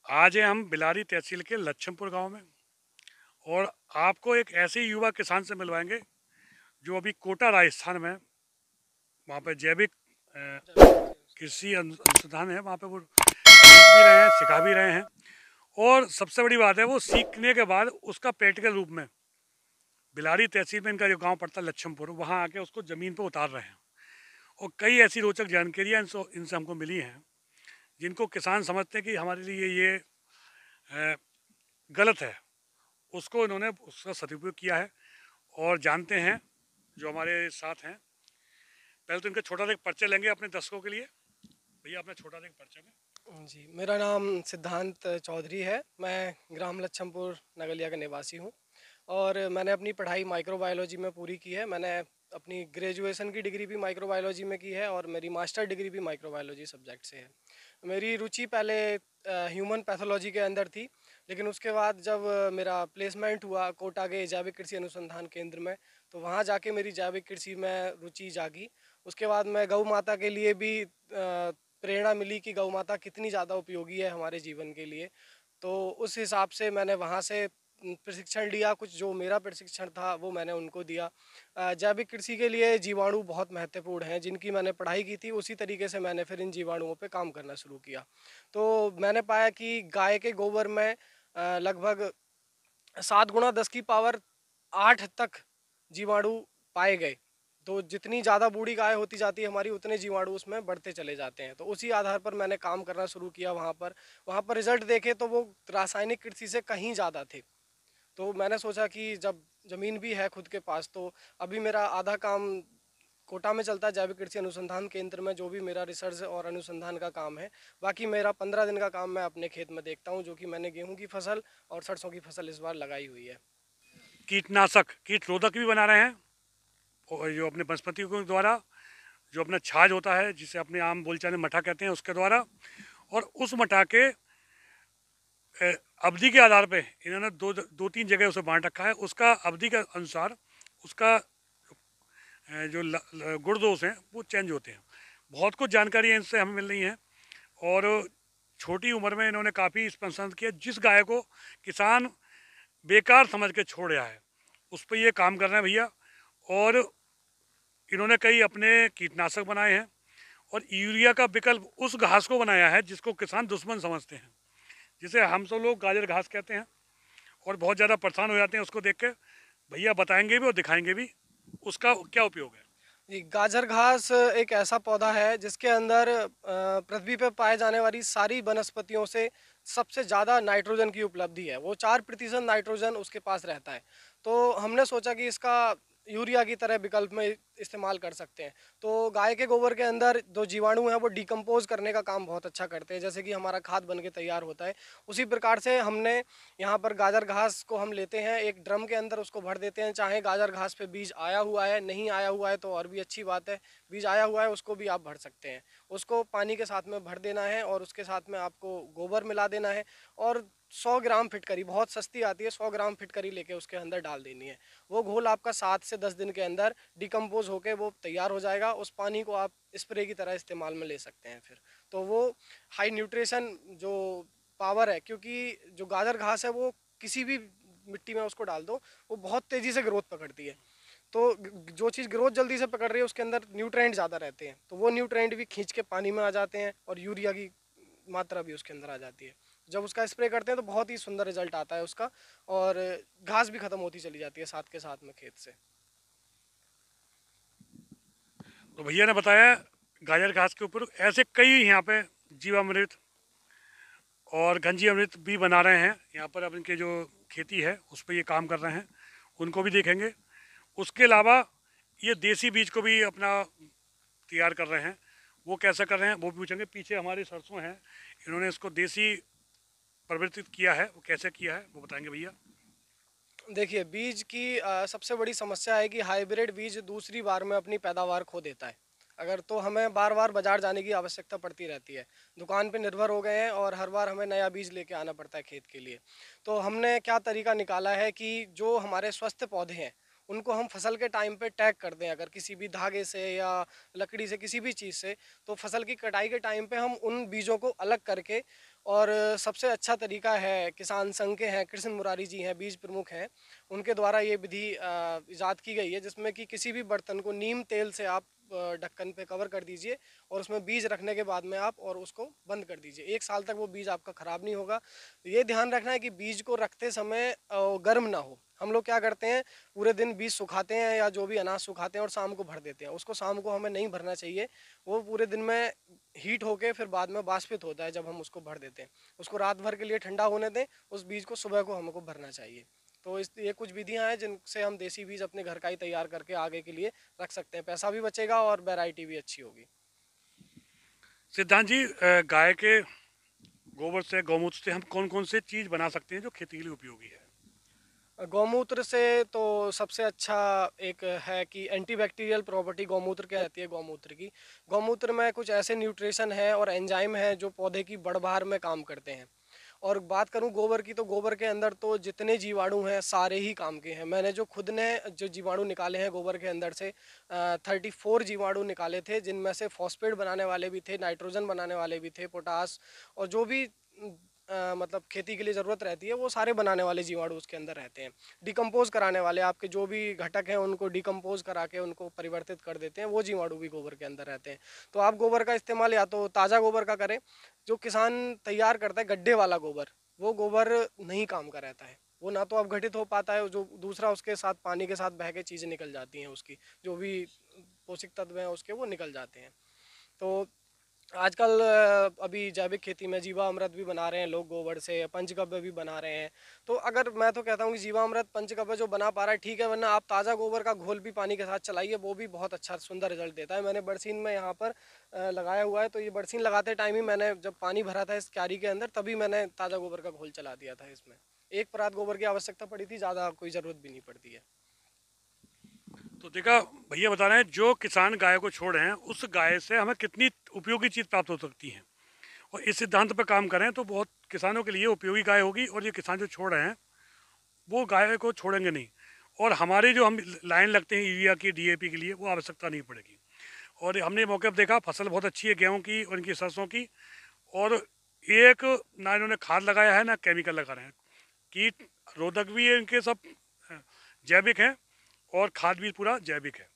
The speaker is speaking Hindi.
आज है हम बिलारी तहसील के लच्छमपुर गांव में और आपको एक ऐसे युवा किसान से मिलवाएंगे जो अभी कोटा राजस्थान में वहाँ पे जैविक कृषि अनुसंधान है, वहाँ पे वो सीख भी रहे हैं, सिखा भी रहे हैं। और सबसे बड़ी बात है वो सीखने के बाद उसका प्रैक्टिकल रूप में बिलारी तहसील में इनका जो गांव पड़ता है लच्छमपुर, वहाँ आके उसको ज़मीन पर उतार रहे हैं। और कई ऐसी रोचक जानकारियाँ इनसे हमको मिली हैं जिनको किसान समझते हैं कि हमारे लिए ये गलत है, उसको इन्होंने उसका सदुपयोग किया है। और जानते हैं जो हमारे साथ हैं, पहले तो इनका छोटा सा एक परिचय लेंगे अपने दर्शकों के लिए। भैया अपना छोटा सा एक परिचय में। जी, मेरा नाम सिद्धांत चौधरी है। मैं ग्राम लच्छमपुर नगलिया का निवासी हूँ और मैंने अपनी पढ़ाई माइक्रोबायोलॉजी में पूरी की है। मैंने अपनी ग्रेजुएशन की डिग्री भी माइक्रोबायोलॉजी में की है और मेरी मास्टर डिग्री भी माइक्रोबायोलॉजी सब्जेक्ट से है। मेरी रुचि पहले ह्यूमन पैथोलॉजी के अंदर थी, लेकिन उसके बाद जब मेरा प्लेसमेंट हुआ कोटा के जैविक कृषि अनुसंधान केंद्र में, तो वहाँ जाके मेरी जैविक कृषि में रुचि जागी। उसके बाद मैं गौ माता के लिए भी प्रेरणा मिली कि गौ माता कितनी ज़्यादा उपयोगी है हमारे जीवन के लिए। तो उस हिसाब से मैंने वहाँ से प्रशिक्षण लिया, कुछ जो मेरा प्रशिक्षण था वो मैंने उनको दिया। जैविक कृषि के लिए जीवाणु बहुत महत्वपूर्ण हैं, जिनकी मैंने पढ़ाई की थी उसी तरीके से मैंने फिर इन जीवाणुओं पे काम करना शुरू किया। तो मैंने पाया कि गाय के गोबर में लगभग 7 गुणा 10 की पावर 8 तक जीवाणु पाए गए। तो जितनी ज़्यादा बूढ़ी गाय होती जाती है हमारी, उतने जीवाणु उसमें बढ़ते चले जाते हैं। तो उसी आधार पर मैंने काम करना शुरू किया वहाँ पर रिजल्ट देखे तो वो रासायनिक कृषि से कहीं ज़्यादा थे। तो मैंने सोचा कि जब ज़मीन भी है खुद के पास, तो अभी मेरा आधा काम कोटा में चलता है जैविक कृषि अनुसंधान केंद्र में, जो भी मेरा रिसर्च और अनुसंधान का काम है। बाकी मेरा 15 दिन का काम मैं अपने खेत में देखता हूँ, जो कि मैंने गेहूं की फसल और सरसों की फसल इस बार लगाई हुई है। कीटनाशक कीट रोधक भी बना रहे हैं, और जो अपने वनस्पति के द्वारा, जो अपना छाछ होता है जिसे अपने आम बोलचाल में मठा कहते हैं, उसके द्वारा। और उस मठा के अवधि के आधार पे इन्होंने दो तीन जगह उसे बांट रखा है। उसका अवधि के अनुसार उसका जो गुण दोष हैं वो चेंज होते हैं। बहुत कुछ जानकारी इनसे हमें मिल रही है। और छोटी उम्र में इन्होंने काफ़ी इस पर पसंद किया। जिस गाय को किसान बेकार समझ के छोड़ रहा है, उस पर ये काम कर रहे हैं भैया। और इन्होंने कई अपने कीटनाशक बनाए हैं और यूरिया का विकल्प उस घास को बनाया है जिसको किसान दुश्मन समझते हैं, जिसे हम सब लोग गाजर घास कहते हैं। और बहुत ज़्यादा परेशान हो जाते हैं उसको देख के। भैया बताएंगे भी और दिखाएंगे भी उसका क्या उपयोग है। जी, गाजर घास एक ऐसा पौधा है जिसके अंदर पृथ्वी पे पाए जाने वाली सारी वनस्पतियों से सबसे ज़्यादा नाइट्रोजन की उपलब्धि है। वो 4% नाइट्रोजन उसके पास रहता है। तो हमने सोचा कि इसका यूरिया की तरह विकल्प में इस्तेमाल कर सकते हैं। तो गाय के गोबर के अंदर जो जीवाणु हैं वो डिकम्पोज करने का काम बहुत अच्छा करते हैं, जैसे कि हमारा खाद बन के तैयार होता है। उसी प्रकार से हमने यहाँ पर गाजर घास को हम लेते हैं, एक ड्रम के अंदर उसको भर देते हैं। चाहे गाजर घास पे बीज आया हुआ है, नहीं आया हुआ है तो और भी अच्छी बात है। बीज आया हुआ है उसको भी आप भर सकते हैं। उसको पानी के साथ में भर देना है और उसके साथ में आपको गोबर मिला देना है और 100 ग्राम फिटकरी, बहुत सस्ती आती है, 100 ग्राम फिटकरी लेके उसके अंदर डाल देनी है। वो घोल आपका 7 से 10 दिन के अंदर डिकम्पोज होके वो तैयार हो जाएगा। उस पानी को आप स्प्रे की तरह इस्तेमाल में ले सकते हैं फिर। तो वो हाई न्यूट्रिशन जो पावर है, क्योंकि जो गाजर घास है वो किसी भी मिट्टी में उसको डाल दो, वो बहुत तेज़ी से ग्रोथ पकड़ती है। तो जो चीज़ ग्रोथ जल्दी से पकड़ रही है उसके अंदर न्यूट्रेंट ज़्यादा रहते हैं, तो वो न्यूट्रेंट भी खींच के पानी में आ जाते हैं और यूरिया की मात्रा भी उसके अंदर आ जाती है। जब उसका स्प्रे करते हैं तो बहुत ही सुंदर रिजल्ट आता है उसका, और घास भी खत्म होती चली जाती है साथ के साथ में खेत से। तो भैया ने बताया गाजर घास के ऊपर ऐसे कई यहाँ पे जीवामृत और घंजी अमृत भी बना रहे हैं। यहाँ पर अब इनके जो खेती है उस पर ये काम कर रहे हैं, उनको भी देखेंगे। उसके अलावा ये देसी बीज को भी अपना तैयार कर रहे हैं, वो कैसे कर रहे हैं वो भी पूछेंगे। पीछे हमारी सरसों हैं, इन्होंने इसको देसी परिवर्तित किया है, वो कैसे किया है वो बताएंगे भैया। देखिए, बीज की सबसे बड़ी समस्या है कि हाइब्रिड बीज दूसरी बार में अपनी पैदावार खो देता है। अगर तो हमें बार बार बाजार जाने की आवश्यकता पड़ती रहती है, दुकान पे निर्भर हो गए हैं और हर बार हमें नया बीज लेके आना पड़ता है खेत के लिए। तो हमने क्या तरीका निकाला है कि जो हमारे स्वस्थ पौधे हैं उनको हम फसल के टाइम पे टैग कर दें, अगर किसी भी धागे से या लकड़ी से किसी भी चीज़ से, तो फसल की कटाई के टाइम पे हम उन बीजों को अलग करके और सबसे अच्छा तरीका है, किसान संघ के हैं, कृष्ण मुरारी जी हैं, बीज प्रमुख हैं, उनके द्वारा ये विधि इजाद की गई है, जिसमें कि किसी भी बर्तन को नीम तेल से आप ढक्कन पे कवर कर दीजिए और उसमें बीज रखने के बाद में आप और उसको बंद कर दीजिए। 1 साल तक वो बीज आपका ख़राब नहीं होगा। ये ध्यान रखना है कि बीज को रखते समय गर्म ना हो। हम लोग क्या करते हैं, पूरे दिन बीज सुखाते हैं या जो भी अनाज सुखाते हैं और शाम को भर देते हैं। उसको शाम को हमें नहीं भरना चाहिए। वो पूरे दिन में हीट होके फिर बाद में वाष्पित होता है जब हम उसको भर देते हैं। उसको रात भर के लिए ठंडा होने दें, उस बीज को सुबह को हमको भरना चाहिए। तो इस ये कुछ विधियां हैं जिनसे हम देसी बीज अपने घर का ही तैयार करके आगे के लिए रख सकते हैं। पैसा भी बचेगा और वैरायटी भी अच्छी होगी। सिद्धांत जी, गाय के गोबर से, गौमूत्र से हम कौन कौन से चीज़ बना सकते हैं जो खेती के लिए उपयोगी है? गौमूत्र से तो सबसे अच्छा एक है कि एंटीबैक्टीरियल प्रॉपर्टी गौमूत्र की रहती है गौमूत्र की। गौमूत्र में कुछ ऐसे न्यूट्रिशन है और एंजाइम है जो पौधे की बढ़-बहार में काम करते हैं। और बात करूं गोबर की, तो गोबर के अंदर तो जितने जीवाणु हैं सारे ही काम के हैं। मैंने जो खुद ने जो जीवाणु निकाले हैं गोबर के अंदर से 34 जीवाणु निकाले थे, जिनमें से फॉस्फेट बनाने वाले भी थे, नाइट्रोजन बनाने वाले भी थे, पोटास और जो भी मतलब खेती के लिए ज़रूरत रहती है वो सारे बनाने वाले जीवाणु उसके अंदर रहते हैं। डिकम्पोज कराने वाले आपके जो भी घटक हैं उनको डिकम्पोज करा के उनको परिवर्तित कर देते हैं, वो जीवाणु भी गोबर के अंदर रहते हैं। तो आप गोबर का इस्तेमाल या तो ताज़ा गोबर का करें, जो किसान तैयार करता है गड्ढे वाला गोबर, वो गोबर नहीं काम का रहता है। वो ना तो अपघटित हो पाता है, जो दूसरा उसके साथ पानी के साथ बह के चीज़ें निकल जाती हैं, उसकी जो भी पोषक तत्व हैं उसके वो निकल जाते हैं। तो आजकल अभी जैविक खेती में जीवामृत भी बना रहे हैं लोग गोबर से, पंचगव्य भी बना रहे हैं। तो अगर मैं तो कहता हूँ कि जीवामृत पंचगव्य जो बना पा रहा है ठीक है, वरना आप ताज़ा गोबर का घोल भी पानी के साथ चलाइए, वो भी बहुत अच्छा सुंदर रिजल्ट देता है। मैंने बरसीन में यहाँ पर लगाया हुआ है, तो ये बरसीन लगाते टाइम ही मैंने जब पानी भरा था इस क्यारी के अंदर, तभी मैंने ताज़ा गोबर का घोल चला दिया था इसमें। एक परात गोबर की आवश्यकता पड़ी थी, ज़्यादा कोई ज़रूरत भी नहीं पड़ती है। तो देखा, भैया बता रहे हैं जो किसान गाय को छोड़ रहे हैं उस गाय से हमें कितनी उपयोगी चीज़ प्राप्त हो सकती है, और इस सिद्धांत पर काम करें तो बहुत किसानों के लिए उपयोगी गाय होगी, और ये किसान जो छोड़ रहे हैं वो गाय को छोड़ेंगे नहीं, और हमारी जो हम लाइन लगते हैं यूरिया की, डीएपी के लिए, वो आवश्यकता नहीं पड़ेगी। और हमने मौके पर देखा फसल बहुत अच्छी है गेहूं की और इनकी सरसों की, और एक ना इन्होंने खाद लगाया है ना केमिकल लगा रहे हैं। कीट रोधक भी है इनके सब, जैविक हैं, और खाद भी पूरा जैविक है।